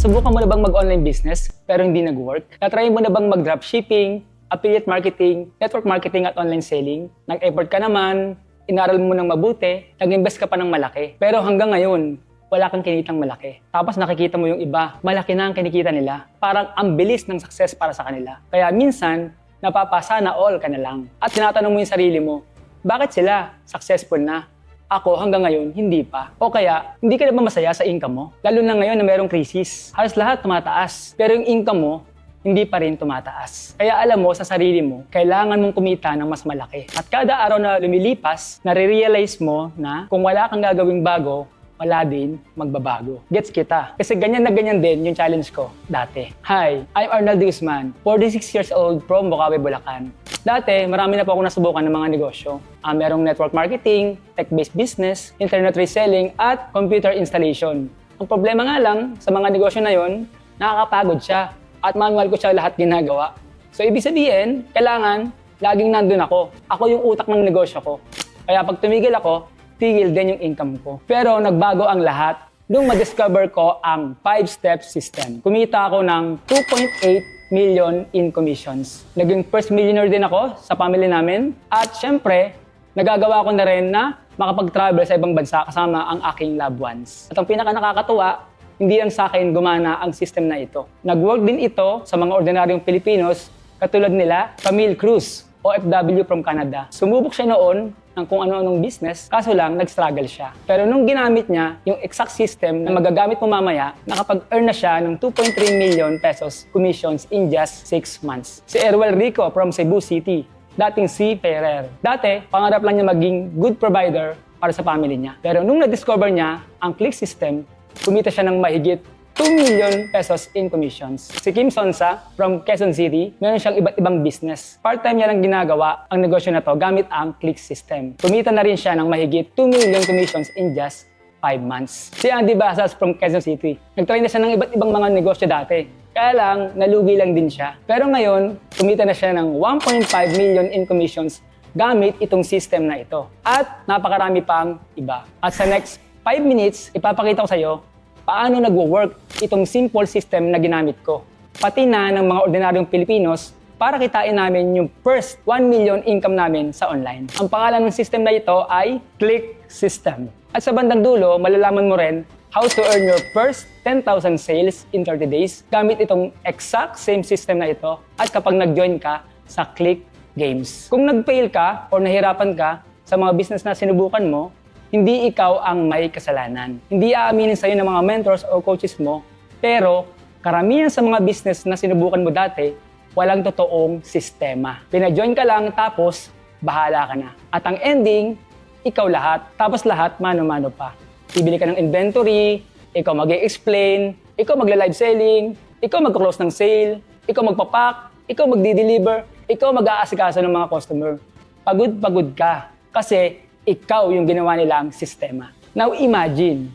Subukan mo na bang mag-online business pero hindi nag-work? Natry mo na bang mag-dropshipping, affiliate marketing, network marketing at online selling? Nag-effort ka naman, inaral mo ng mabuti, nag-invest ka pa ng malaki. Pero hanggang ngayon, wala kang kinitang malaki. Tapos nakikita mo yung iba, malaki na ang kinikita nila. Parang ang bilis ng success para sa kanila. Kaya minsan, napapasa na all ka na lang. At tinatanong mo yung sarili mo, bakit sila successful na? Ako hanggang ngayon, hindi pa. O kaya, hindi ka na ba masaya sa income mo? Lalo na ngayon na merong krisis. Halos lahat tumataas. Pero yung income mo, hindi pa rin tumataas. Kaya alam mo sa sarili mo, kailangan mong kumita ng mas malaki. At kada araw na lumilipas, nare-realize mo na kung wala kang gagawing bago, wala din magbabago. Gets kita. Kasi ganyan na ganyan din yung challenge ko dati. Hi, I'm Arnaldo Guzman, 46 years old from Bukawi, Bulacan. Dati, marami na po ako nasubukan ng mga negosyo. Merong network marketing, tech-based business, internet reselling, at computer installation. Ang problema nga lang, sa mga negosyo na yon, nakakapagod siya at manual ko siya lahat ginagawa. So, ibig sabihin, kailangan laging nandun ako. Ako yung utak ng negosyo ko. Kaya pag tumigil ako, tigil din yung income ko. Pero nagbago ang lahat nung ma-discover ko ang 5-step system. Kumita ako ng 2.8 million in commissions. Naging first millionaire din ako sa family namin. At syempre, nagagawa ko na rin na makapag-travel sa ibang bansa kasama ang aking loved ones. At ang pinaka-nakakatuwa, hindi lang sa akin gumana ang system na ito. Nag-work din ito sa mga ordinaryong Pilipinos katulad nila Camille Cruz, OFW from Canada. Sumubok siya noon ng kung ano-anong business, kaso lang nag-struggle siya. Pero nung ginamit niya yung exact system na magagamit mo mamaya, nakapag-earn na siya ng 2.3 million pesos commissions in just 6 months. Si Erwel Rico from Cebu City, dating si Ferrer. Dati, pangarap lang niya maging good provider para sa family niya. Pero nung na-discover niya ang click system, kumita siya ng mahigit 2 million pesos in commissions. Si Kim Sonsa from Quezon City, meron siyang iba't ibang business. Part-time niya lang ginagawa ang negosyo na to gamit ang click system. Kumita na rin siya ng mahigit 2 million commissions in just 5 months. Si Andy Basas from Quezon City, nagtry na siya ng iba't ibang mga negosyo dati. Kaya lang, nalugi lang din siya. Pero ngayon, kumita na siya ng 1.5 million in commissions gamit itong system na ito. At napakarami pang iba. At sa next 5 minutes, ipapakita ko sa iyo paano nagwo-work itong simple system na ginamit ko. Pati na ng mga ordinaryong Pilipinos para kitain namin yung first 1 million income namin sa online. Ang pangalan ng system na ito ay Click System. At sa bandang dulo, malalaman mo rin how to earn your first 10,000 sales in 30 days gamit itong exact same system na ito at kapag nag-join ka sa Click Games. Kung nag-fail ka or nahirapan ka sa mga business na sinubukan mo, hindi ikaw ang may kasalanan. Hindi aaminin sa'yo ng mga mentors o coaches mo, pero karamihan sa mga business na sinubukan mo dati, walang totoong sistema. Pina-join ka lang tapos bahala ka na. At ang ending, ikaw lahat. Tapos lahat mano-mano pa. Bibili ka ng inventory, ikaw mag-e-explain, ikaw magla-live selling, ikaw mag-close ng sale, ikaw magpapak, ikaw magdi-deliver, ikaw mag-aasikaso ng mga customer. Pagod-pagod ka kasi ikaw yung ginawa nilang sistema. Now imagine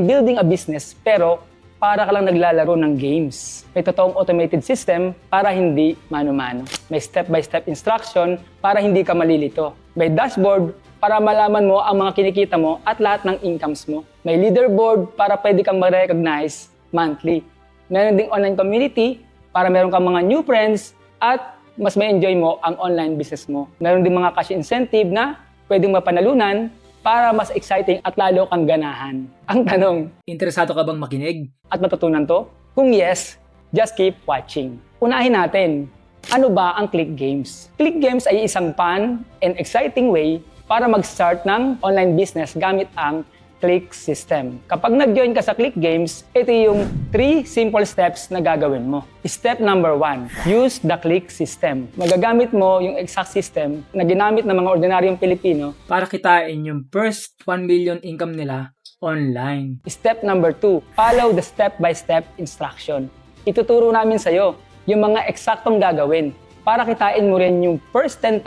building a business pero para ka lang naglalaro ng games. May totoong automated system para hindi mano-mano. May step-by-step instruction para hindi ka malilito. May dashboard para malaman mo ang mga kinikita mo at lahat ng incomes mo. May leaderboard para pwede kang ma-recognize monthly. Meron ding online community para meron kang mga new friends at mas may enjoy mo ang online business mo. Meron ding mga cash incentive na pwedeng mapanalunan para mas exciting at lalo kang ganahan. Ang tanong, interesado ka bang makinig at matutunan to? Kung yes, just keep watching. Unahin natin, ano ba ang Click Games? Click Games ay isang fun and exciting way para mag-start ng online business gamit ang Click System. Kapag nag-join ka sa Click Games, ito yung 3 simple steps na gagawin mo. Step number 1, use the Click System. Magagamit mo yung exact system na ginamit ng mga ordinaryong Pilipino para kitain yung first 1 million income nila online. Step number 2, follow the step-by-step instruction. Ituturo namin sa'yo yung mga eksaktong gagawin para kitain mo rin yung first 10,000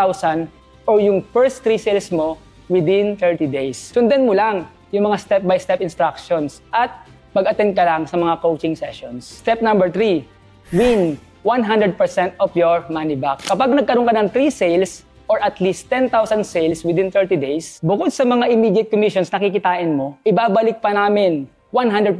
o yung first 3 sales mo within 30 days. Sundan mo lang yung mga step-by-step instructions at mag-attend ka lang sa mga coaching sessions. Step number 3, win 100% of your money back. Kapag nagkaroon ka ng 3 sales or at least 10,000 sales within 30 days, bukod sa mga immediate commissions na kikitain mo, ibabalik pa namin 100%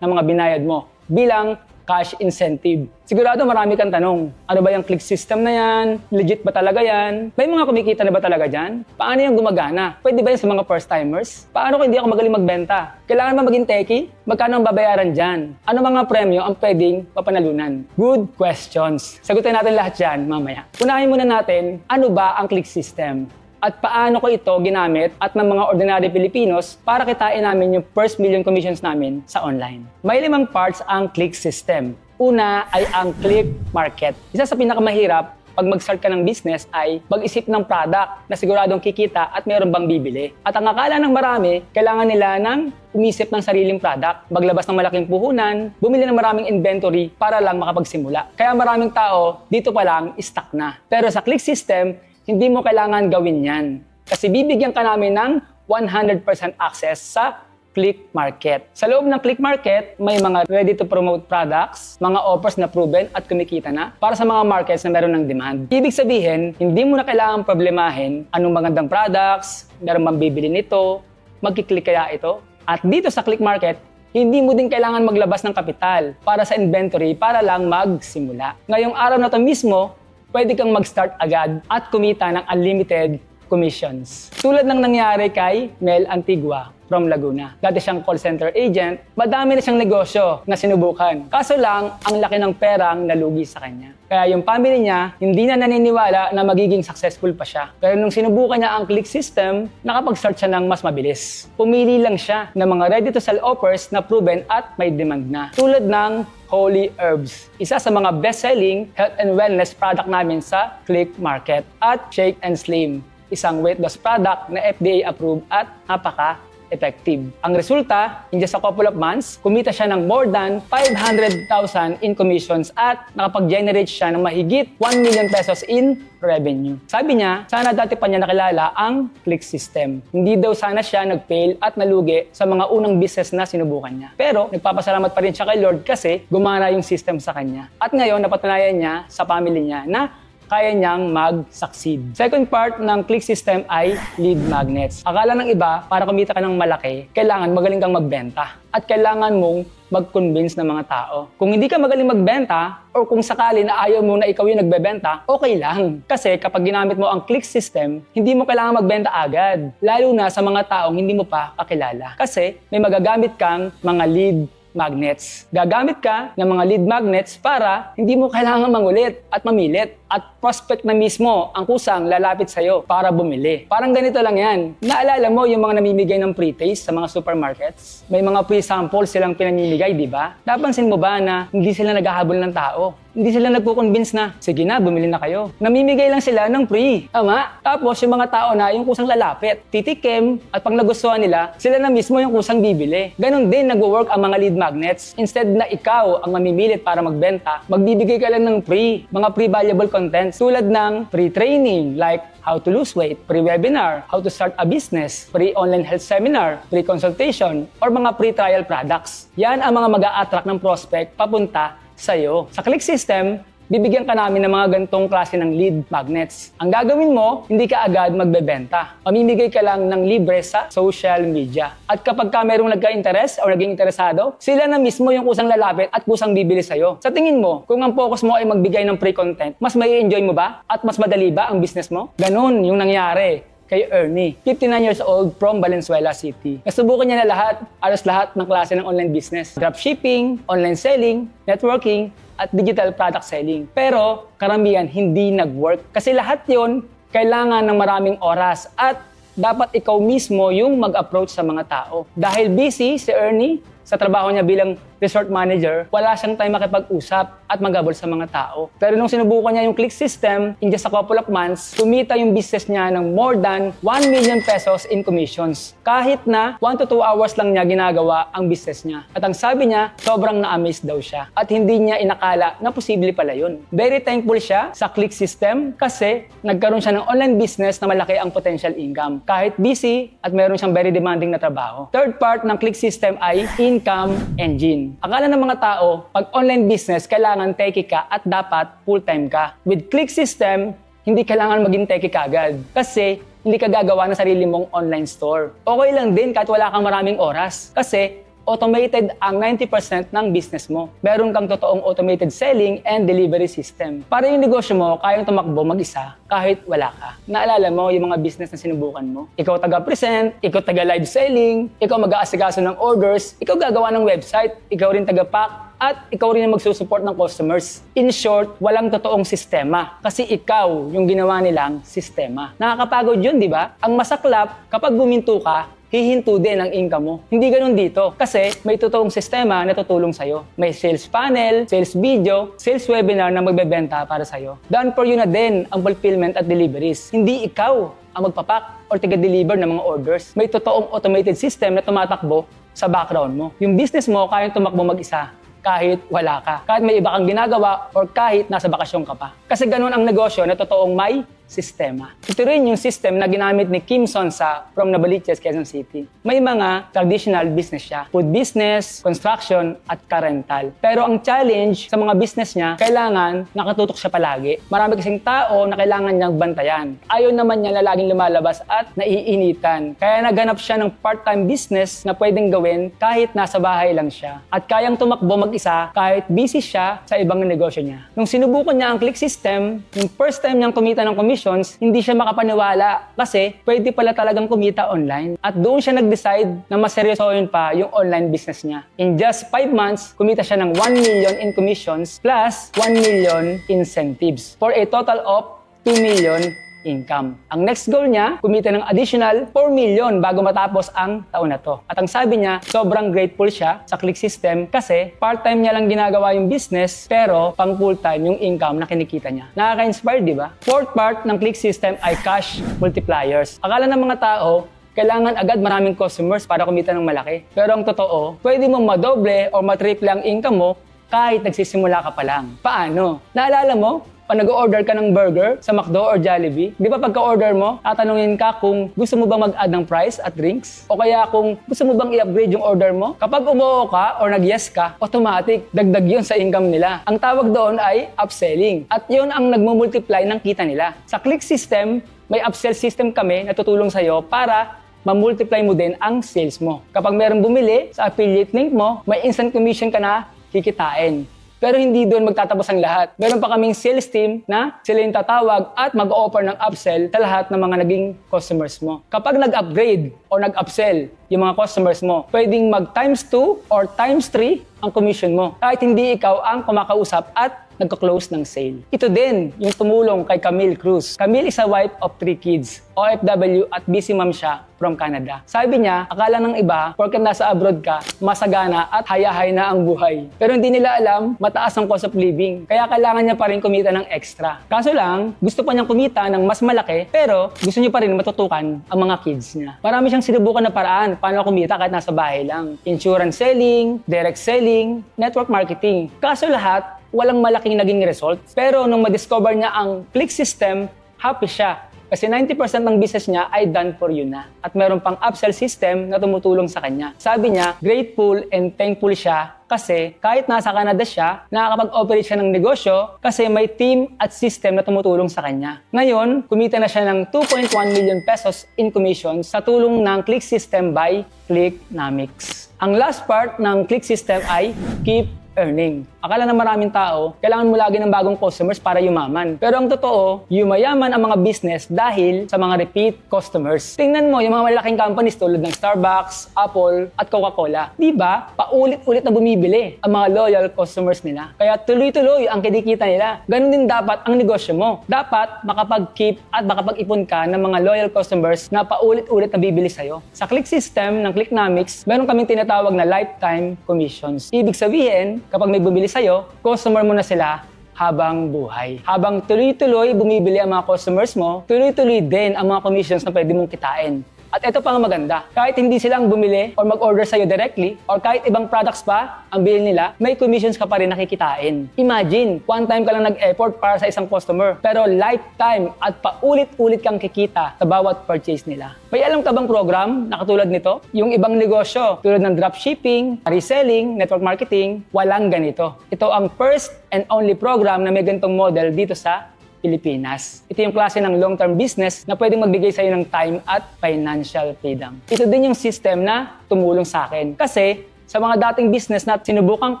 ng mga binayad mo bilang cash incentive. Sigurado marami kang tanong, ano ba yung click system na yan? Legit ba talaga yan? May mga kumikita na ba talaga dyan? Paano yung gumagana? Pwede ba yan sa mga first timers? Paano kung hindi ako magaling magbenta? Kailangan ba maging techie? Magkano ang babayaran dyan? Ano mga premyo ang pwedeng mapanalunan? Good questions. Sagutin natin lahat yan mamaya. Unahin muna natin, ano ba ang click system? At paano ko ito ginamit at ng mga ordinary Pilipinos para kitain namin yung first million commissions namin sa online. May 5 parts ang click system. Una ay ang click market. Isa sa pinakamahirap pag mag-start ka ng business ay mag-isip ng product na siguradong kikita at mayroon bang bibili. At ang akala ng marami, kailangan nila ng umisip ng sariling product, maglabas ng malaking puhunan, bumili ng maraming inventory para lang makapagsimula. Kaya maraming tao, dito pa lang, stuck na. Pero sa click system, hindi mo kailangan gawin yan. Kasi bibigyan ka namin ng 100% access sa click market. Sa loob ng click market, may mga ready-to-promote products, mga offers na proven at kumikita na para sa mga markets na meron ng demand. Ibig sabihin, hindi mo na kailangan problemahin anong magandang products, meron bang bibili nito, magkiklik kaya ito. At dito sa click market, hindi mo din kailangan maglabas ng kapital para sa inventory para lang magsimula. Ngayong araw na to mismo, pwede kang mag-start agad at kumita ng unlimited commissions. Tulad ng nangyari kay Mel Antigua from Laguna. Dati siyang call center agent, madami na siyang negosyo na sinubukan. Kaso lang, ang laki ng perang nalugi sa kanya. Kaya yung family niya, hindi na naniniwala na magiging successful pa siya. Pero nung sinubukan niya ang click system, nakapag-start siya ng mas mabilis. Pumili lang siya ng mga ready-to-sell offers na proven at may demand na. Tulad ng Holy Herbs, isa sa mga best-selling health and wellness product namin sa Click Market. At Shake and Slim, isang weight loss product na FDA approved at napaka-effective. Ang resulta, in just a couple of months, kumita siya ng more than 500,000 in commissions at nakapag-generate siya ng mahigit 1 million pesos in revenue. Sabi niya, sana dati pa niya nakilala ang click system. Hindi daw sana siya nag-fail at nalugi sa mga unang business na sinubukan niya. Pero nagpapasalamat pa rin siya kay Lord kasi gumana yung system sa kanya. At ngayon, napatunayan niya sa family niya na kaya niyang mag-succeed. Second part ng click system ay lead magnets. Akala ng iba, para kumita ka ng malaki, kailangan magaling kang magbenta. At kailangan mong mag-convince ng mga tao. Kung hindi ka magaling magbenta, or kung sakali na ayaw mo na ikaw yung nagbebenta, okay lang. Kasi kapag ginamit mo ang click system, hindi mo kailangan magbenta agad. Lalo na sa mga taong hindi mo pa kakilala. Kasi may magagamit kang mga lead magnets. Gagamit ka ng mga lead magnets para hindi mo kailangan mangulit at mamilit. At prospect na mismo ang kusang lalapit sa'yo para bumili. Parang ganito lang yan. Naalala mo yung mga namimigay ng pre-taste sa mga supermarkets? May mga pre-samples silang pinamimigay, di ba? Napansin mo ba na hindi sila naghahabol ng tao? Hindi sila nagko-convince na, sige na, bumili na kayo. Namimigay lang sila ng free. Tama? Tapos yung mga tao na yung kusang lalapit, titikim, at pag nagustuhan nila, sila na mismo yung kusang bibili. Ganon din nagwo-work ang mga lead magnets. Instead na ikaw ang mamimilit para magbenta, magbibigay ka lang ng free, mga free valuable contents tulad ng free training like how to lose weight, free webinar, how to start a business, free online health seminar, free consultation, or mga free trial products. Yan ang mga mag-a-attract ng prospect papunta sa'yo. Sa click system, bibigyan ka namin ng mga ganitong klase ng lead magnets. Ang gagawin mo, hindi ka agad magbebenta. Mamimigay ka lang ng libre sa social media. At kapag ka merong nagka-interest o naging interesado, sila na mismo yung kusang lalapit at kusang bibili sa'yo. Sa tingin mo, kung ang focus mo ay magbigay ng free content, mas may enjoy mo ba? At mas madali ba ang business mo? Ganun yung nangyari kay Ernie, 59 years old from Valenzuela City. Nasubukan niya na alos lahat ng klase ng online business. Dropshipping, online selling, networking, at digital product selling. Pero karamihan hindi nag-work. Kasi lahat yon kailangan ng maraming oras at dapat ikaw mismo yung mag-approach sa mga tao. Dahil busy si Ernie sa trabaho niya bilang resort manager, wala siyang time makipag-usap at magabol sa mga tao. Pero nung sinubukan niya yung click system, in just a couple of months, kumita yung business niya ng more than 1 million pesos in commissions. Kahit na 1 to 2 hours lang niya ginagawa ang business niya. At ang sabi niya, sobrang na-amaze daw siya. At hindi niya inakala na posible pala yun. Very thankful siya sa click system kasi nagkaroon siya ng online business na malaki ang potential income. Kahit busy at meron siyang very demanding na trabaho. Third part ng click system ay income engine. Akala ng mga tao, pag online business, kailangan techie ka at dapat full-time ka. With click system, hindi kailangan maging techie ka agad. Kasi hindi ka gagawa ng sarili mong online store. Okay lang din kahit wala kang maraming oras. Kasi automated ang 90% ng business mo. Meron kang totoong automated selling and delivery system. Para yung negosyo mo, kayang tumakbo mag-isa kahit wala ka. Naalala mo yung mga business na sinubukan mo? Ikaw taga-present, ikaw taga-live selling, ikaw mag-aasikaso ng orders, ikaw gagawa ng website, ikaw rin taga-pack, at ikaw rin ang magsusupport ng customers. In short, walang totoong sistema kasi ikaw yung ginawa nilang sistema. Nakakapagod yun, di ba? Ang masaklap, kapag guminto ka, hihinto din ang income mo. Hindi ganun dito kasi may totoong sistema na tutulong sa'yo. May sales panel, sales video, sales webinar na magbebenta para sa'yo. Done for you na din ang fulfillment at deliveries. Hindi ikaw ang magpapak or tiga-deliver ng mga orders. May totoong automated system na tumatakbo sa background mo. Yung business mo kayang tumakbo mag-isa kahit wala ka. Kahit may iba kang ginagawa or kahit nasa bakasyon ka pa. Kasi ganun ang negosyo na totoong may sistema. Ito rin yung system na ginamit ni Kim Sonsa from Navaliches, Quezon City. May mga traditional business siya. Food business, construction, at car rental. Pero ang challenge sa mga business niya, kailangan nakatutok siya palagi. Marami kasing tao na kailangan niyang bantayan. Ayaw naman niya na laging lumalabas at naiinitan. Kaya naganap siya ng part-time business na pwedeng gawin kahit nasa bahay lang siya. At kayang tumakbo mag-isa kahit busy siya sa ibang negosyo niya. Nung sinubukan niya ang click system, yung first time niyang kumita ng commission, hindi siya makapaniwala kasi pwede pala talagang kumita online. At doon siya nag-decide na mas seryosohin pa yung online business niya. In just 5 months, kumita siya ng 1 million in commissions plus 1 million incentives for a total of 2 million income. Ang next goal niya, kumita ng additional 4 million bago matapos ang taon na to. At ang sabi niya, sobrang grateful siya sa click system kasi part-time niya lang ginagawa yung business pero pang full-time yung income na kinikita niya. Nakaka-inspire, di ba? Fourth part ng click system ay cash multipliers. Akala ng mga tao, kailangan agad maraming customers para kumita ng malaki. Pero ang totoo, pwede mong madoble o matriple ang income mo kahit nagsisimula ka pa lang. Paano? Naalala mo? Pag nag-order ka ng burger sa McDo or Jollibee, di ba pagka-order mo, tatanungin ka kung gusto mo bang mag-add ng price at drinks? O kaya kung gusto mo bang i-upgrade yung order mo? Kapag umuo ka or nag-yes ka, automatic, dagdag yun sa income nila. Ang tawag doon ay upselling. At yun ang nagmumultiply ng kita nila. Sa click system, may upsell system kami na tutulong sa'yo para mamultiply mo din ang sales mo. Kapag merong bumili sa affiliate link mo, may instant commission ka na kikitain. Pero hindi doon magtatapos ang lahat. Meron pa kaming sales team na sila yung tatawag at mag-o-offer ng upsell sa lahat ng mga naging customers mo. Kapag nag-upgrade o nag-upsell yung mga customers mo, pwedeng mag times 2 or times 3 ang commission mo. Kahit hindi ikaw ang kumakausap at nagka-close ng sale. Ito din yung tumulong kay Camille Cruz. Camille is a wife of 3 kids, OFW at busy mom siya from Canada. Sabi niya, akala ng iba, porket nasa abroad ka, masagana at hayahay na ang buhay. Pero hindi nila alam, mataas ang cost of living. Kaya kailangan niya pa rin kumita ng extra. Kaso lang, gusto pa niyang kumita ng mas malaki, pero gusto niya pa rin matutukan ang mga kids niya. Marami siyang sinubukan na paraan paano kumita kahit nasa bahay lang. Insurance selling, direct selling, network marketing. Kaso lahat, walang malaking naging result. Pero nung ma-discover niya ang click system, happy siya. Kasi 90% ng business niya ay done for you na. At meron pang upsell system na tumutulong sa kanya. Sabi niya, grateful and thankful siya kasi kahit nasa Canada siya, nakakapag-operate siya ng negosyo kasi may team at system na tumutulong sa kanya. Ngayon, kumita na siya ng 2.1 million pesos in commissions sa tulong ng click system by Clicknomics. Ang last part ng click system ay keep earning. Akala ng maraming tao, kailangan mo lagi ng bagong customers para yumaman. Pero ang totoo, yumayaman ang mga business dahil sa mga repeat customers. Tingnan mo yung mga malaking companies tulad ng Starbucks, Apple, at Coca-Cola. Di ba? Paulit-ulit na bumibili ang mga loyal customers nila. Kaya tuloy-tuloy ang kinikita nila. Ganun din dapat ang negosyo mo. Dapat makapag-keep at makapag-ipon ka ng mga loyal customers na paulit-ulit na bibili sa'yo. Sa click system ng Clicknomics, meron kaming tinatawag na lifetime commissions. Ibig sabihin, kapag may bumili sa'yo, customer mo na sila habang buhay. Habang tuloy-tuloy bumibili ang mga customers mo, tuloy-tuloy din ang mga commissions na pwede mong kitain. At ito pa ang maganda, kahit hindi silang bumili or mag-order sa'yo directly, or kahit ibang products pa ang bilhin nila, may commissions ka pa rin nakikitain. Imagine, one time ka lang nag-effort para sa isang customer, pero lifetime at paulit-ulit kang kikita sa bawat purchase nila. May alam ka bang program na katulad nito? Yung ibang negosyo, tulad ng dropshipping, reselling, network marketing, walang ganito. Ito ang first and only program na may ganitong model dito sa Pilipinas. Ito yung klase ng long-term business na pwedeng magbigay sa'yo ng time at financial freedom. Ito din yung system na tumulong sa akin. Kasi Sa mga dating business na sinubukan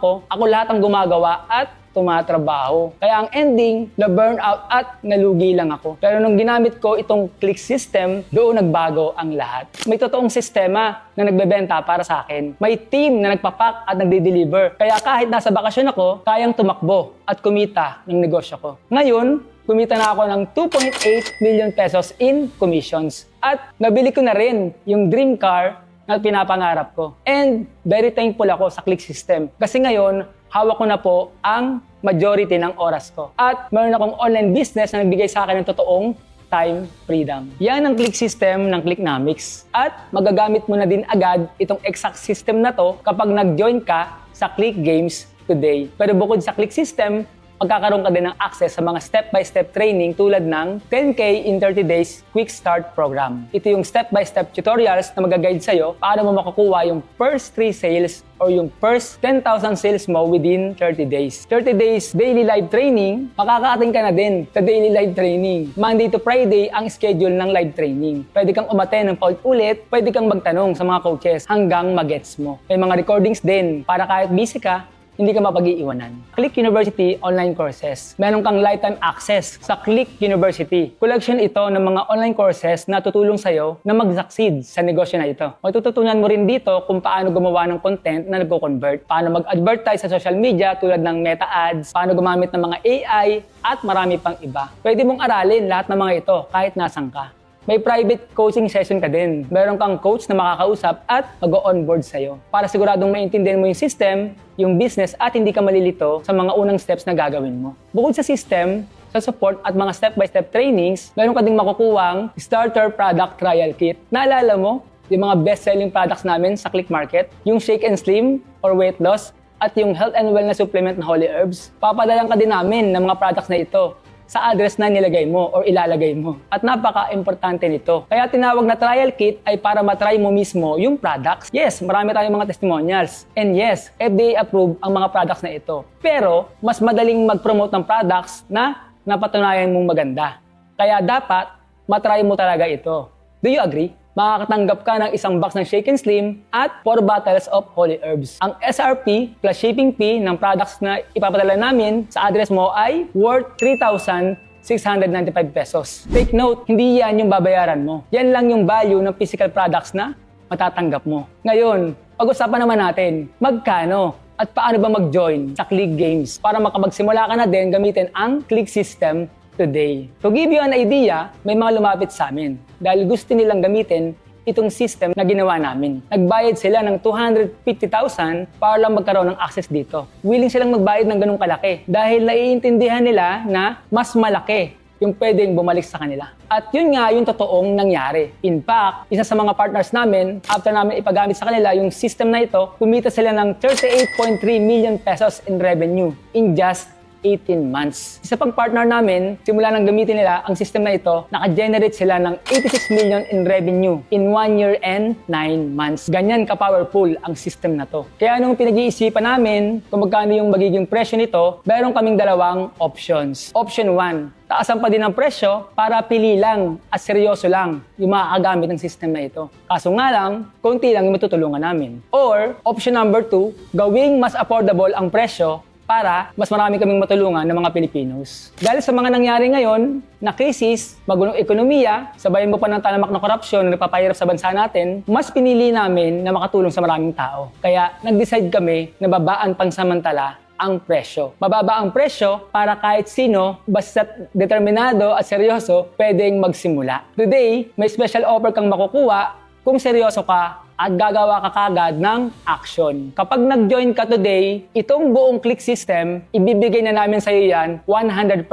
ko, ako lahat ang gumagawa at tumatrabaho. Kaya ang ending, na-burnout at nalugi lang ako. Pero nung ginamit ko itong click system, doon nagbago ang lahat. May totoong sistema na nagbebenta para sa akin. May team na nagpapak at nagde-deliver. Kaya kahit nasa bakasyon ako, kayang tumakbo at kumita ng negosyo ko. Ngayon, kumita na ako ng 2.8 million pesos in commissions. At nabili ko na rin yung dream car na pinapangarap ko. And very thankful ako sa click system. Kasi ngayon, hawak ko na po ang majority ng oras ko. At meron akong online business na nagbigay sa akin ng totoong time freedom. Yan ang click system ng Clicknomics. At magagamit mo na din agad itong exact system na to kapag nag-join ka sa Click Games today. Pero bukod sa click system, magkakaroon ka din ng access sa mga step-by-step training tulad ng 10K in 30 Days Quick Start Program. Ito yung step-by-step tutorials na mag-guide sa'yo paano mo makukuha yung first 3 sales or yung first 10,000 sales mo within 30 days. 30 days daily live training, makaka-attend ka na din sa daily live training. Monday to Friday ang schedule ng live training. Pwede kang umattend ng paulit-ulit, pwede kang magtanong sa mga coaches hanggang magets mo. May mga recordings din para kahit busy ka, hindi ka mapag-iiwanan. Click University online courses. Meron kang lifetime access sa Click University. Collection ito ng mga online courses na tutulong sa'yo na mag-succeed sa negosyo na ito. Matututunan mo rin dito kung paano gumawa ng content na nagko-convert, paano mag-advertise sa social media tulad ng Meta Ads, paano gumamit ng mga AI, at marami pang iba. Pwede mong aralin lahat ng mga ito kahit nasan ka. May private coaching session ka din. Meron kang coach na makakausap at mag-onboard sa'yo para siguradong maintindihan mo yung system, yung business at hindi ka malilito sa mga unang steps na gagawin mo. Bukod sa system, sa support at mga step-by-step trainings, meron ka ding makukuhang starter product trial kit. Naalala mo yung mga best-selling products namin sa Click Market? Yung Shake and Slim or weight loss at yung health and wellness supplement na Holy Herbs. Papadalan ka din namin ng mga products na ito sa address na nilagay mo or ilalagay mo. At napaka-importante nito. Kaya tinawag na trial kit ay para matry mo mismo yung products. Yes, marami tayong mga testimonials. And yes, FDA approved ang mga products na ito. Pero, mas madaling mag-promote ng products na napatunayan mong maganda. Kaya dapat, matry mo talaga ito. Do you agree? Makakatanggap ka ng isang box ng Shake and Slim at 4 bottles of Holy Herbs. Ang SRP plus shipping fee ng products na ipapadala namin sa address mo ay worth 3,695 pesos. Take note, hindi yan yung babayaran mo. Yan lang yung value ng physical products na matatanggap mo. Ngayon, pag-usapan naman natin, magkano at paano ba mag-join sa Click Games para makapagsimula ka na din gamitin ang Click System today. To give you an idea, may mga lumapit sa amin dahil gusto nilang gamitin itong system na ginawa namin. Nagbayad sila ng 250,000 para lang magkaroon ng access dito. Willing silang magbayad ng ganung kalaki dahil naiintindihan nila na mas malaki yung pwedeng bumalik sa kanila. At yun nga yung totoong nangyari. In fact, isa sa mga partners namin, after namin ipagamit sa kanila yung system na ito, kumita sila ng 38.3 million pesos in revenue in just 18 months. Isa pang partner namin, simula nang gamitin nila ang system na ito, naka-generate sila ng 86 million in revenue in 1 year and 9 months. Ganyan ka-powerful ang system na to. Kaya nung pinag-iisipan namin kung magkano yung magiging presyo nito, meron kaming dalawang options. Option 1, taasan pa din ang presyo para pili lang at seryoso lang yung makakagamit ng system na ito. Kaso nga lang, konti lang yung matutulungan namin. Or, option number 2, gawing mas affordable ang presyo para mas marami kaming matulungan ng mga Pilipinos. Dahil sa mga nangyari ngayon na krisis, magulong ekonomiya, sabayan mo pa ng talamak na korupsyon na nagpapahirap sa bansa natin, mas pinili namin na makatulong sa maraming tao. Kaya nag-decide kami na babaan pansamantala ang presyo. Mababa ang presyo para kahit sino, basta determinado at seryoso, pwedeng magsimula. Today, may special offer kang makukuha kung seryoso ka at gagawa ka kagad ng action. Kapag nag-join ka today, itong buong Click System, ibibigay na namin sa iyo yan 100%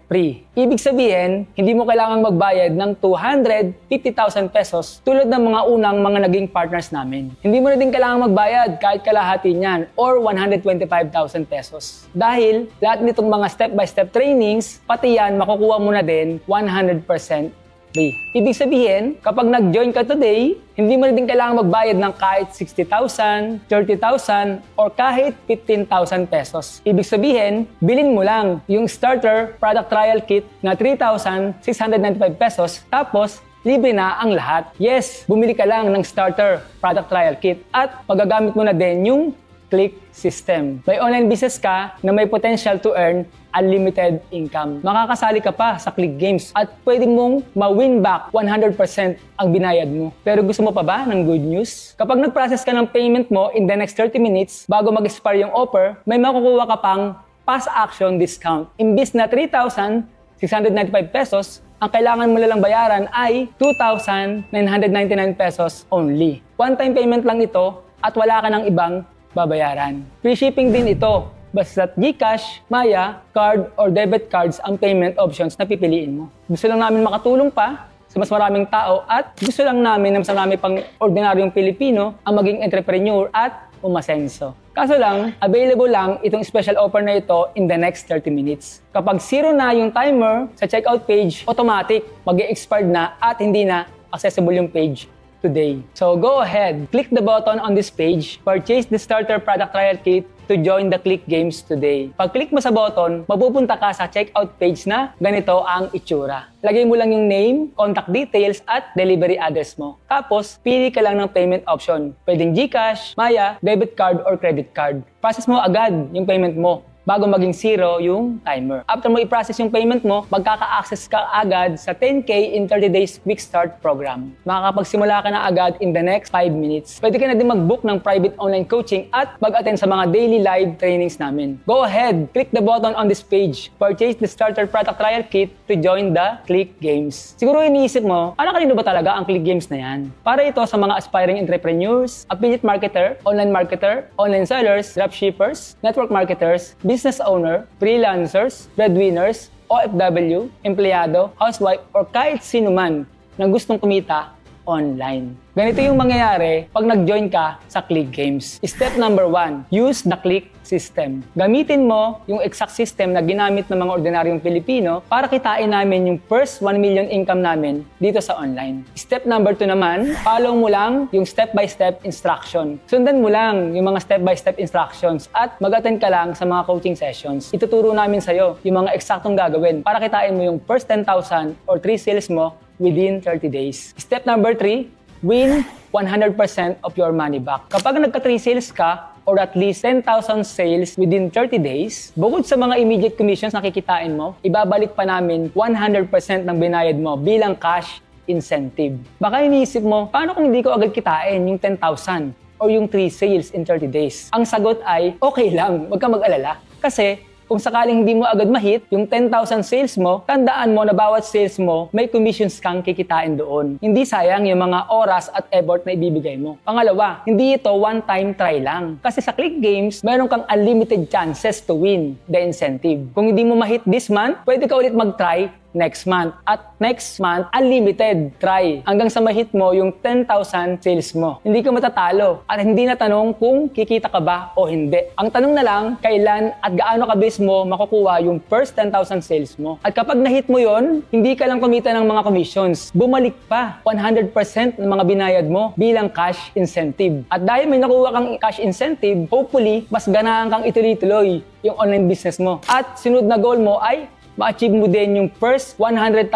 free. Ibig sabihin, hindi mo kailangang magbayad ng 250,000 pesos tulad ng mga unang mga naging partners namin. Hindi mo na din kailangang magbayad kahit kalahati niyan or 125,000 pesos. Dahil lahat nitong mga step-by-step trainings, pati yan makukuha mo na din 100% free. Ibig sabihin, kapag nag-join ka today, hindi mo na din kailangan magbayad ng kahit 60,000, 30,000, or kahit 15,000 pesos. Ibig sabihin, bilhin mo lang yung starter product trial kit na 3,695 pesos, tapos libre na ang lahat. Yes, bumili ka lang ng starter product trial kit at magagamit mo na din yung Click system. May online business ka na may potential to earn unlimited income. Makakasali ka pa sa Click Games at pwede mong ma-win back 100% ang binayad mo. Pero gusto mo pa ba ng good news? Kapag nag-process ka ng payment mo in the next 30 minutes bago mag-expire yung offer, may makukuha ka pang fast action discount. Imbis na 3,695 pesos, ang kailangan mo lang bayaran ay 2,999 pesos only. One-time payment lang ito at wala ka ng ibang babayaran. Free shipping din ito. Basta GCash, Maya, card, or debit cards ang payment options na pipiliin mo. Gusto lang namin makatulong pa sa mas maraming tao at gusto lang namin na mas marami pang ordinaryong Pilipino ang maging entrepreneur at umasenso. Kaso lang, available lang itong special offer na ito in the next 30 minutes. Kapag zero na yung timer sa checkout page, automatic, mag-expired na at hindi na accessible yung page today. So go ahead, click the button on this page, purchase the starter product trial kit to join the Click Games today. Pag click mo sa button, mapupunta ka sa checkout page na ganito ang itsura. Lagay mo lang yung name, contact details at delivery address mo. Tapos, pili ka lang ng payment option. Pwedeng GCash, Maya, debit card or credit card. Process mo agad yung payment mo bago maging zero yung timer. After mo i-process yung payment mo, magkaka-access ka agad sa 10K in 30 days quick start program. Makakapagsimula ka na agad in the next 5 minutes. Pwede ka na din mag-book ng private online coaching at mag-attend sa mga daily live trainings namin. Go ahead, click the button on this page. Purchase the starter product trial kit to join the Click Games. Siguro iniisip mo, kanino ba talaga ang Click Games na yan? Para ito sa mga aspiring entrepreneurs, affiliate marketer, online sellers, dropshippers, network marketers, business owner, freelancers, breadwinners, OFW, empleyado, housewife, or kahit sino man na gustong kumita online. Ganito yung mangyayari pag nag-join ka sa Click Games. Step number 1, use the Click system. Gamitin mo yung exact system na ginamit ng mga ordinaryong Pilipino para kitain namin yung first 1 million income namin dito sa online. Step number 2 naman, follow mo lang yung step-by-step instruction. Sundan mo lang yung mga step-by-step instructions at mag-attend ka lang sa mga coaching sessions. Ituturo namin sa'yo yung mga eksaktong gagawin para kitain mo yung first 10,000 or 3 sales mo within 30 days. Step number 3, win 100% of your money back. Kapag nagka-3 sales ka, or at least 10,000 sales within 30 days, bukod sa mga immediate commissions na kikitain mo, ibabalik pa namin 100% ng binayad mo bilang cash incentive. Baka iniisip mo, paano kung hindi ko agad kitain yung 10,000 or yung 3 sales in 30 days? Ang sagot ay, okay lang, huwag ka mag-alala. Kasi, kung sakaling hindi mo agad ma-hit yung 10,000 sales mo, tandaan mo na bawat sales mo, may commissions kang kikitain doon. Hindi sayang yung mga oras at effort na ibibigay mo. Pangalawa, hindi ito one-time try lang. Kasi sa Click Games, meron kang unlimited chances to win the incentive. Kung hindi mo ma-hit this month, pwede ka ulit mag-try next month. At next month, unlimited try. Hanggang sa ma-hit mo yung 10,000 sales mo. Hindi ka matatalo. At hindi na tanong kung kikita ka ba o hindi. Ang tanong na lang, kailan at gaano kabilis mo makukuha yung first 10,000 sales mo. At kapag na-hit mo yon, hindi ka lang kumita ng mga commissions. Bumalik pa 100% ng mga binayad mo bilang cash incentive. At dahil may nakuha kang cash incentive, hopefully, mas ganahan kang ituloy-tuloy yung online business mo. At sunod na goal mo ay ma-achieve mo din yung first 100,000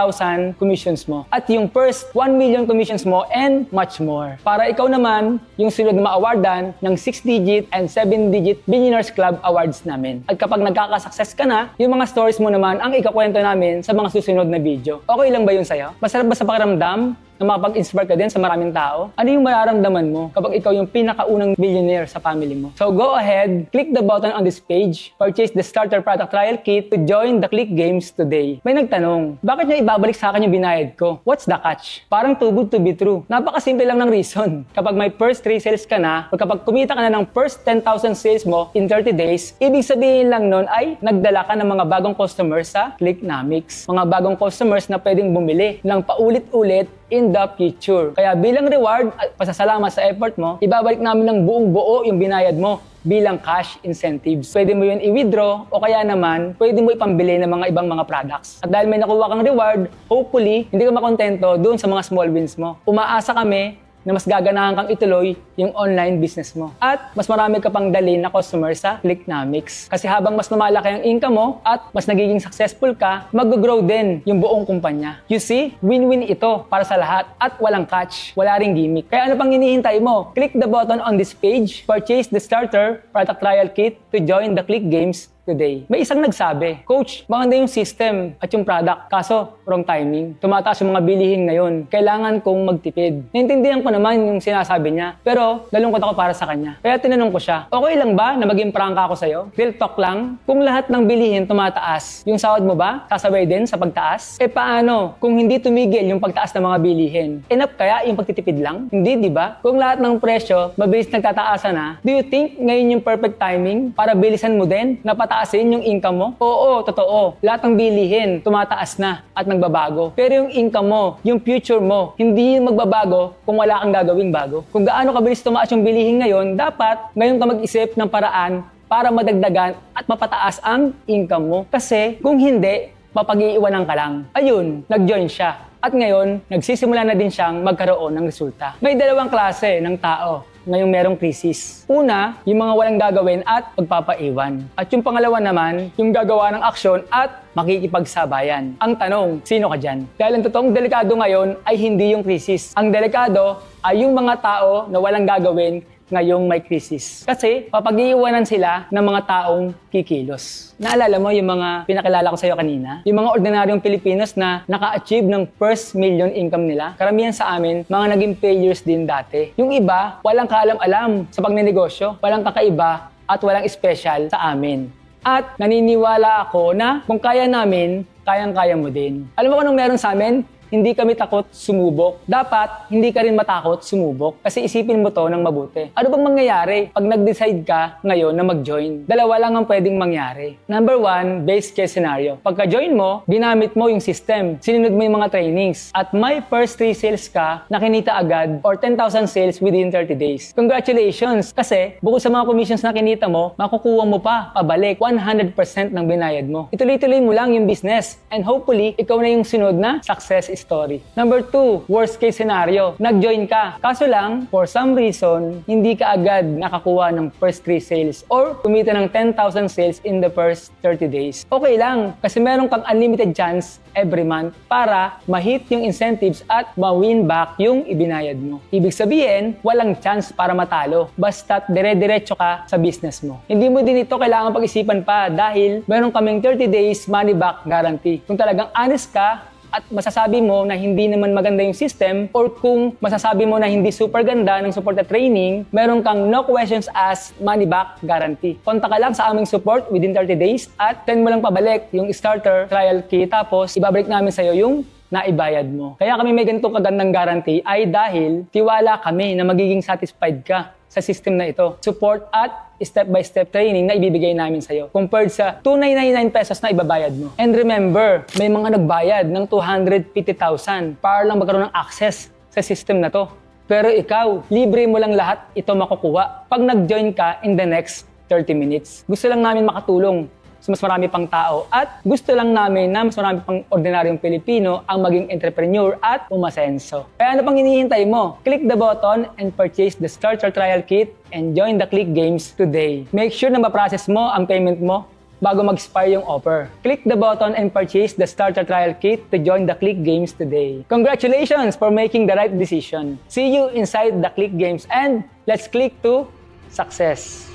commissions mo at yung first 1 million commissions mo and much more. Para ikaw naman yung sunod na ma-awardan ng 6-digit and 7-digit Billionaires Club Awards namin. At kapag nagkaka-success ka na, yung mga stories mo naman ang ikakwento namin sa mga susunod na video. Okay lang ba yun sa'yo? Masarap ba sa pakiramdam na makapag-inspire ka din sa maraming tao? Ano yung mararamdaman mo kapag ikaw yung pinakaunang billionaire sa family mo? So go ahead, click the button on this page, purchase the starter product trial kit to join the Click Games today. May nagtanong, bakit niya ibabalik sa akin yung binayad ko? What's the catch? Parang too good to be true. Napakasimple lang ng reason. Kapag may first 3 sales ka na, o kapag kumita ka na ng first 10,000 sales mo in 30 days, ibig sabihin lang nun ay nagdala ka ng mga bagong customers sa Clicknomics. Mga bagong customers na pwedeng bumili ng paulit-ulit in the future. Kaya bilang reward at pasasalamat sa effort mo, ibabalik namin ng buong buo yung binayad mo bilang cash incentives. Pwede mo yun i-withdraw o kaya naman, pwede mo ipambili ng mga ibang mga products. At dahil may nakuha kang reward, hopefully, hindi ka makontento doon sa mga small wins mo. Umaasa kami na mas gaganahan kang ituloy yung online business mo. At mas marami ka pang dali na customer sa Clicknomics. Kasi habang mas lumalaki ang income mo at mas nagiging successful ka, mag-grow din yung buong kumpanya. You see, win-win ito para sa lahat at walang catch, wala ring gimmick. Kaya ano pang hinihintay mo? Click the button on this page, purchase the starter product trial kit to join the Click Games today. May isang nagsabi, Coach, maganda yung system at yung product, kaso wrong timing. Tumataas yung mga bilihin ngayon. Kailangan kong magtipid. Naintindihan ko naman yung sinasabi niya, pero nalungkot ako para sa kanya. Kaya tinanong ko siya, okay lang ba na maging prangka ako sa'yo? Real talk lang, kung lahat ng bilihin tumataas, yung sahod mo ba sasabay din sa pagtaas? E paano kung hindi tumigil yung pagtaas ng mga bilihin? Enough kaya yung pagtitipid lang? Hindi, di ba? Kung lahat ng presyo mabilis nagtataasan na, do you think ngayon yung perfect timing para bilisan mo din na pataasin yung income mo? Oo, totoo. Lahat ng bilihin tumataas na at nagbabago. Pero yung income mo, yung future mo, hindi yung magbabago kung wala kang gagawing bago. Kung gaano kabilis tumaas yung bilihin ngayon, dapat ngayon ka mag-isip ng paraan para madagdagan at mapataas ang income mo. Kasi kung hindi, mapag-iiwanan ka lang. Ayun, nag-join siya. At ngayon, nagsisimula na din siyang magkaroon ng resulta. May dalawang klase ng tao ngayong merong krisis. Una, yung mga walang gagawin at magpapaiwan. At yung pangalawa naman, yung gagawa ng aksyon at makikipagsabayan. Ang tanong, sino ka dyan? Dahil ang totoong delikado ngayon ay hindi yung krisis. Ang delikado ay yung mga tao na walang gagawin ngayong may krisis. Kasi papag-iiwanan sila ng mga taong kikilos. Naalala mo yung mga pinakilala ko sa'yo kanina? Yung mga ordinaryong Pilipinos na naka-achieve ng first million income nila. Karamihan sa amin, mga naging failures din dati. Yung iba, walang kaalam-alam sa pagnenegosyo, walang kakaiba at walang special sa amin. At naniniwala ako na kung kaya namin, kayang-kaya mo din. Alam mo kung anong meron sa amin? Hindi kami takot sumubok. Dapat, hindi ka rin matakot sumubok kasi isipin mo to ng mabuti. Ano bang mangyayari pag nag-decide ka ngayon na mag-join? Dalawa lang ang pwedeng mangyari. Number 1, base case scenario. Pagka-join mo, ginamit mo yung system. Sinunod mo yung mga trainings. At may first 3 sales ka na kinita agad or 10,000 sales within 30 days. Congratulations! Kasi bukod sa mga commissions na kinita mo, makukuha mo pa pabalik 100% ng binayad mo. Ituloy-tuloy mo lang yung business and hopefully, ikaw na yung sunod na success story. Number 2, worst case scenario. Nag-join ka. Kaso lang, for some reason, hindi ka agad nakakuha ng first 3 sales or kumita ng 10,000 sales in the first 30 days. Okay lang, kasi meron kang unlimited chance every month para ma-hit yung incentives at ma-win back yung ibinayad mo. Ibig sabihin, walang chance para matalo. Basta't dire-diretso ka sa business mo. Hindi mo din ito kailangan pag-isipan pa dahil meron kaming 30 days money back guarantee. Kung talagang honest ka, at masasabi mo na hindi naman maganda yung system or kung masasabi mo na hindi super ganda ng support at training, meron kang no questions asked money back guarantee. Konta ka lang sa aming support within 30 days at send mo lang pabalik yung starter trial kit tapos ibabalik namin sa'yo yung naibayad mo. Kaya kami may ganitong kagandang guarantee ay dahil tiwala kami na magiging satisfied ka sa system na ito. Support at step-by-step training na ibibigay namin sa'yo compared sa 2,999 pesos na ibabayad mo. And remember, may mga nagbayad ng 250,000 para lang magkaroon ng access sa system na to. Pero ikaw, libre mo lang lahat ito makukuha pag nag-join ka in the next 30 minutes. Gusto lang namin makatulong sa mas marami pang tao at gusto lang namin na mas marami pang ordinaryong Pilipino ang maging entrepreneur at umasenso. Kaya ano pang hinihintay mo? Click the button and purchase the starter trial kit and join the Click Games today. Make sure na ma-process mo ang payment mo bago mag-expire yung offer. Click the button and purchase the starter trial kit to join the Click Games today. Congratulations for making the right decision. See you inside the Click Games and let's click to success.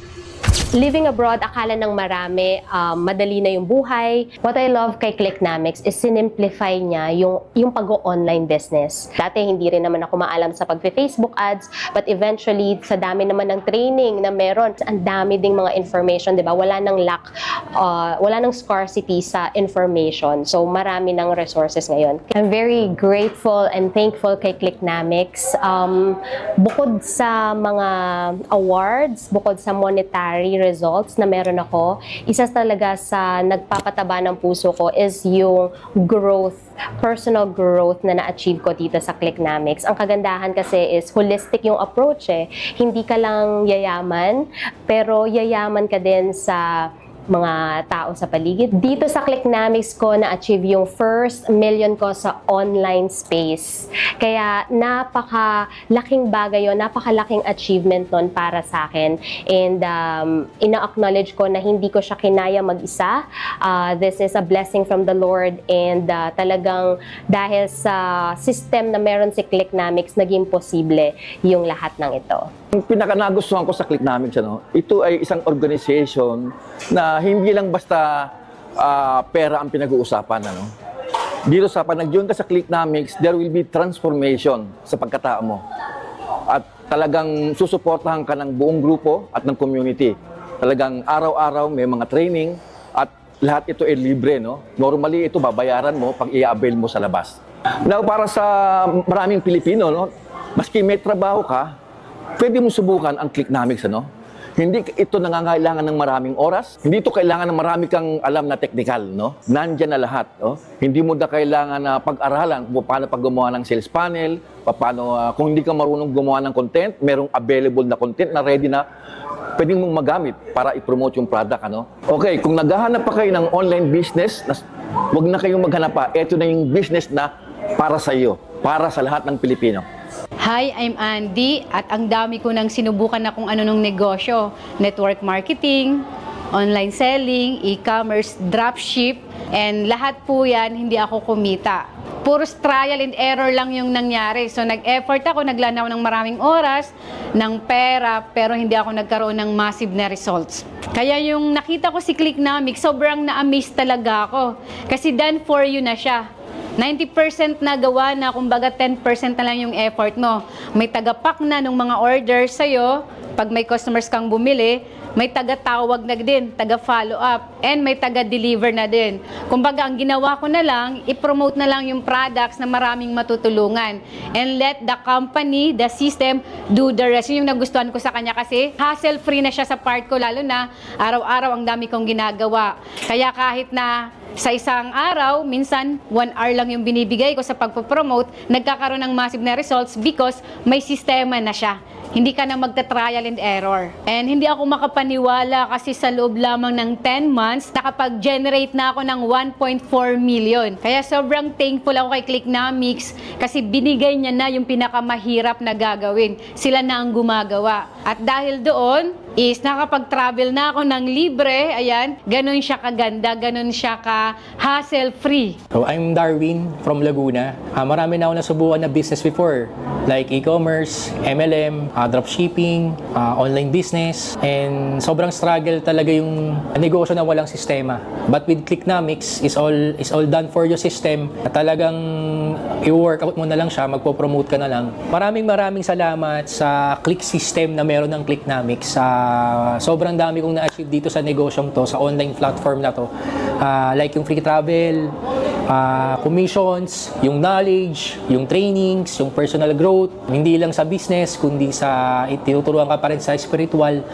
Living abroad, akala ng marami, madali na yung buhay. What I love kay Clicknomics is sinimplify niya yung pag-online business. Dati hindi rin naman ako maalam sa pag-Facebook ads, but eventually, sa dami naman ng training na meron, ang dami ding mga information, di ba? Wala nang lack, wala nang scarcity sa information. So, marami ng resources ngayon. I'm very grateful and thankful kay Clicknomics. Bukod sa mga awards, bukod sa monetary results na meron ako, isa talaga sa nagpapataba ng puso ko is yung growth, personal growth na na-achieve ko dito sa Clicknomics. Ang kagandahan kasi is holistic yung approach eh. Hindi ka lang yayaman, pero yayaman ka din sa mga tao sa paligid. Dito sa Clicknamics ko na-achieve yung first million ko sa online space. Kaya napakalaking bagay yun, napakalaking achievement nun para sa akin. And ina-acknowledge ko na hindi ko siya kinaya mag-isa. This is a blessing from the Lord, and talagang dahil sa system na meron si Clicknamics, naging posible yung lahat ng ito. Ang pinaka-nagustuhan ko sa Clicknamics, ito ay isang organization na hindi lang basta pera ang pinag-uusapan. Dito sa pag nag-join ka sa Clicknamics, there will be transformation sa pagkatao mo. At talagang susuportahan ka ng buong grupo at ng community. Talagang araw-araw may mga training at lahat ito ay libre. Normally ito babayaran mo pag i-avail mo sa labas. Now, para sa maraming Pilipino, maski may trabaho ka, pwede mo subukan ang Clicknamics. Hindi ito nangangailangan ng maraming oras. Hindi ito kailangan ng marami kang alam na technical. Nandyan na lahat. Hindi mo na kailangan na pag-aralan kung paano gumawa ng sales panel, kung hindi ka marunong gumawa ng content, merong available na content na ready na pwedeng mong magamit para i-promote yung product. Okay, kung naghahanap pa kayo ng online business, huwag na kayong maghanap pa. Ito na yung business na para sa iyo, para sa lahat ng Pilipino. Hi, I'm Andy at ang dami ko nang sinubukan na kung ano nung negosyo. Network marketing, online selling, e-commerce, dropship, and lahat po yan hindi ako kumita. Puros trial and error lang yung nangyari. So nag-effort ako, naglanaw ng maraming oras, ng pera, pero hindi ako nagkaroon ng massive na results. Kaya yung nakita ko si Clicknamics, sobrang na-amaze talaga ako. Kasi done for you na siya. 90% na gawa na, kumbaga 10% na lang yung effort mo. May tagapak na ng mga orders sa'yo, pag may customers kang bumili, may taga-tawag na din, taga-follow up, and may taga-deliver na din. Kumbaga, ang ginawa ko na lang, i-promote na lang yung products na maraming matutulungan. And let the company, the system, do the rest. Yun yung nagustuhan ko sa kanya kasi hassle-free na siya sa part ko, lalo na araw-araw ang dami kong ginagawa. Kaya kahit na sa isang araw, minsan 1 hour lang yung binibigay ko sa pagpo-promote, nagkakaroon ng massive na results because may sistema na siya. Hindi ka na magta-trial and error. And hindi ako makapaniwala kasi sa loob lamang ng 10 months, nakapag-generate na ako ng 1.4 million. Kaya sobrang thankful ako kay Clicknamics kasi binigay niya na yung pinakamahirap na gagawin. Sila na ang gumagawa. At dahil doon, is nakapag-travel na ako ng libre, ayan, ganun siya kaganda, ganun siya ka hassle-free. So, I'm Darwin from Laguna. Marami na ako nasubukan na business before, like e-commerce, MLM, dropshipping, online business, and sobrang struggle talaga yung negosyo na walang sistema. But with Clicknamics, is all done for your system. Talagang i-workout mo na lang siya, magpo-promote ka na lang. Maraming salamat sa click system na meron ng Clicknamics. Sobrang dami kong na-achieve dito sa negosyong to, sa online platform na to. Like yung free travel, commissions, yung knowledge, yung trainings, yung personal growth, hindi lang sa business, kundi sa tinuturuan ka pa rin sa spiritual.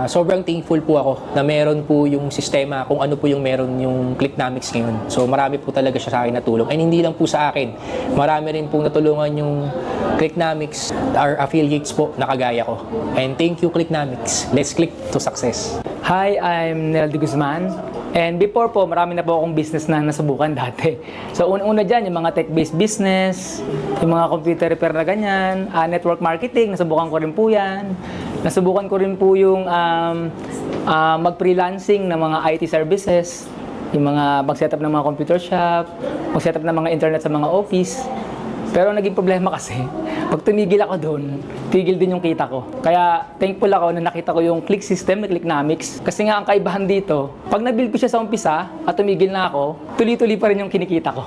Sobrang thankful po ako na meron po yung sistema kung ano po yung meron yung Clicknamics ngayon. So marami po talaga siya sa akin natulong. And hindi lang po sa akin, marami rin po natulungan yung Clicknamics, our affiliates po na kagaya ko. And thank you Clicknamics. Let's click to success. Hi, I'm Neldy Guzman. And before po, marami na po akong business na nasubukan dati. So, una dyan, yung mga tech-based business, yung mga computer repair na ganyan, network marketing, nasubukan ko rin po yan. Nasubukan ko rin po yung mag-freelancing ng mga IT services, yung mga mag-setup ng mga computer shop, mag-setup ng mga internet sa mga office. Pero naging problema kasi, pag tumigil ako doon, tigil din yung kita ko. Kaya thankful ako na nakita ko yung click system na Clicknamics. Kasi nga ang kaibahan dito, pag nabuild ko siya sa umpisa at tumigil na ako, tuloy-tuloy pa rin yung kinikita ko.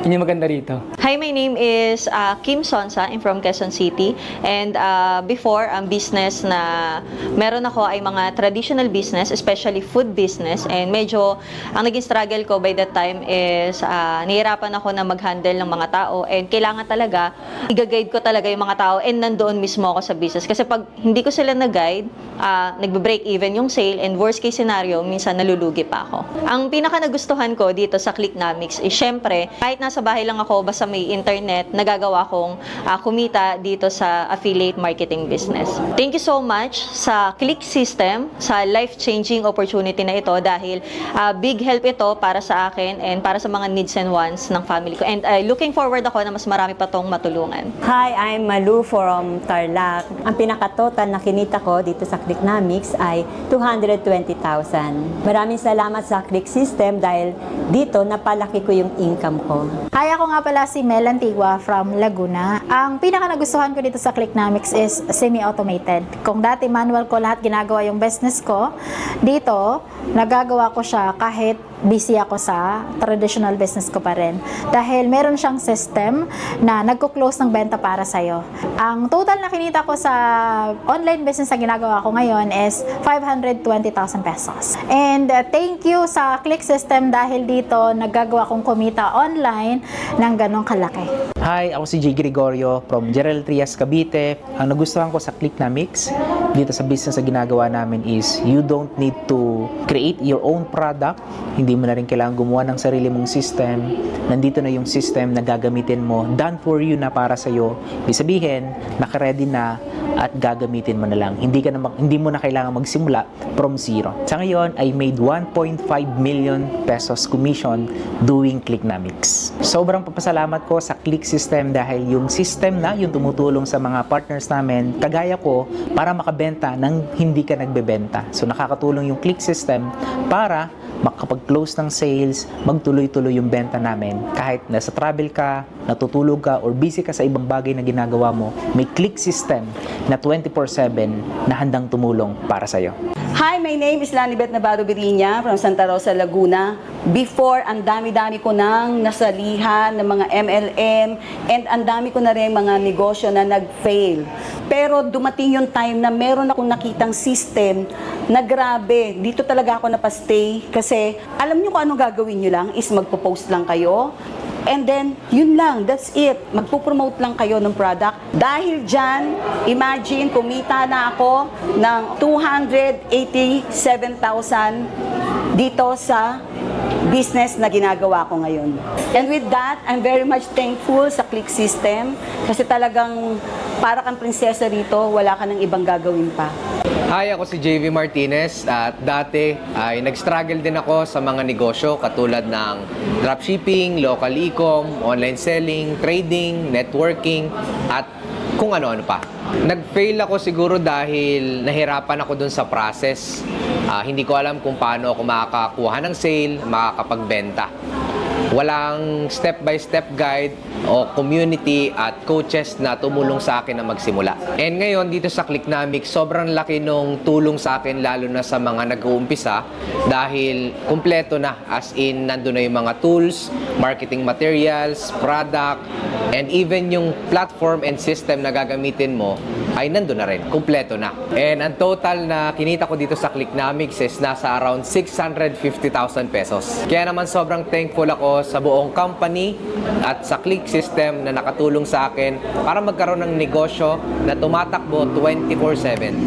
Yun yung maganda rito. Hi, my name is Kim Sonsa. I'm from Quezon City. And before, ang business na meron ako ay mga traditional business, especially food business. And medyo, ang naging struggle ko by that time is nahirapan ako na mag-handle ng mga tao. And kailangan talaga, i-guide ko talaga yung mga tao. And nandoon mismo ako sa business. Kasi pag hindi ko sila nag-guide, nagbe-break even yung sale. And worst case scenario, minsan nalulugi pa ako. Ang pinaka nagustuhan ko dito sa Clicknamics is syempre, kahit nasa bahay lang ako, basta may internet, nagagawa kong kumita dito sa affiliate marketing business. Thank you so much sa Click System, sa life-changing opportunity na ito dahil big help ito para sa akin and para sa mga needs and wants ng family ko. And looking forward ako na mas marami pa tong matulungan. Hi, I'm Malu from Tarlac. Ang pinaka-total na kinita ko dito sa Clicknomics ay 220,000. Maraming salamat sa Click System dahil dito napalaki ko yung income ko. Hi, ako nga pala si Mel Antigua from Laguna. Ang pinaka nagustuhan ko dito sa Clicknomics is semi-automated. Kung dati manual ko lahat ginagawa yung business ko, dito nagagawa ko siya kahit busy ako sa traditional business ko pa rin. Dahil meron siyang system na nagko-close ng benta para sa'yo. Ang total na kinita ko sa online business na ginagawa ko ngayon is 520,000 pesos. And thank you sa Click System dahil dito nagagawa kong kumita online ng ganong kalaki. Hi, ako si J. Gregorio from Gerald Trias, Cavite. Ang nagustuhan ko sa Clicknomics dito sa business na ginagawa namin is you don't need to create your own product. Hindi mo na rin kailangan gumawa ng sarili mong system. Nandito na yung system na gagamitin mo. Done for you na para sa'yo. Ibig sabihin, naka-ready na at gagamitin mo na lang. Hindi mo na kailangan magsimula from zero. Sa ngayon, I made 1.5 million pesos commission doing Clicknomics. Sobrang papasalamat ko sa Click System dahil yung system na yung tumutulong sa mga partners namin, kagaya ko, para makabenta nang hindi ka nagbebenta. So nakakatulong yung Click System para makapag-close ng sales, magtuloy-tuloy yung benta namin. Kahit nasa travel ka, natutulog ka, or busy ka sa ibang bagay na ginagawa mo, may Click System na 24/7 na handang tumulong para sa'yo. Hi, my name is Lanibet Navarro Biriña from Santa Rosa, Laguna. Before, ang dami-dami ko nang nasalihan ng mga MLM and ang dami ko na rin mga negosyo na nag-fail. Pero dumating yung time na meron akong nakitang system na grabe. Dito talaga ako napastay kasi alam nyo kung anong gagawin nyo lang is magpo-post lang kayo. And then, yun lang, that's it. Magpo-promote lang kayo ng product. Dahil dyan, imagine, kumita na ako ng 287,000 dito sa business na ginagawa ko ngayon. And with that, I'm very much thankful sa Click System kasi talagang para kang prinsesa rito, wala ka ng ibang gagawin pa. Hi, ako si JV Martinez at dati ay nag-struggle din ako sa mga negosyo katulad ng dropshipping, local e-com, online selling, trading, networking at kung ano-ano pa. Nag-fail ako siguro dahil nahirapan ako dun sa process. Hindi ko alam kung paano ako makakakuha ng sale, makakapagbenta. Walang step-by-step guide o community at coaches na tumulong sa akin na magsimula. And ngayon, dito sa Clicknomics, sobrang laki nung tulong sa akin lalo na sa mga nag-uumpisa dahil kumpleto na, as in, nandun na yung mga tools, marketing materials, product, and even yung platform and system na gagamitin mo ay nandun na rin, kumpleto na. And ang total na kinita ko dito sa Clicknomics is nasa around 650,000 pesos. Kaya naman sobrang thankful ako sa buong company at sa Click System na nakatulong sa akin para magkaroon ng negosyo na tumatakbo 24/7.